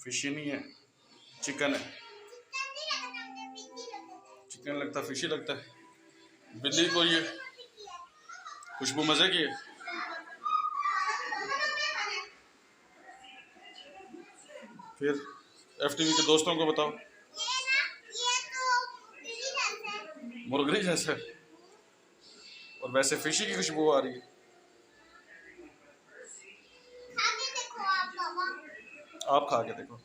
Fishy नहीं है, chicken है। चिकन लगता है, फिशी लगता है। बिल्ली को ये खुशबू मजे की है। फिर FTV के दोस्तों को बताओ। मुर्गी जैसा है और वैसे फिशी की खुशबू आ रही है। आप खा के देखो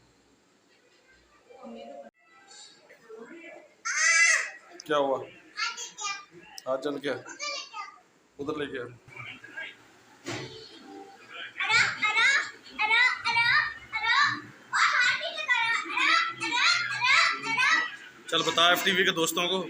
क्या हुआ। हाथ जल गया, उधर ले गया। चल बता FTV के दोस्तों को।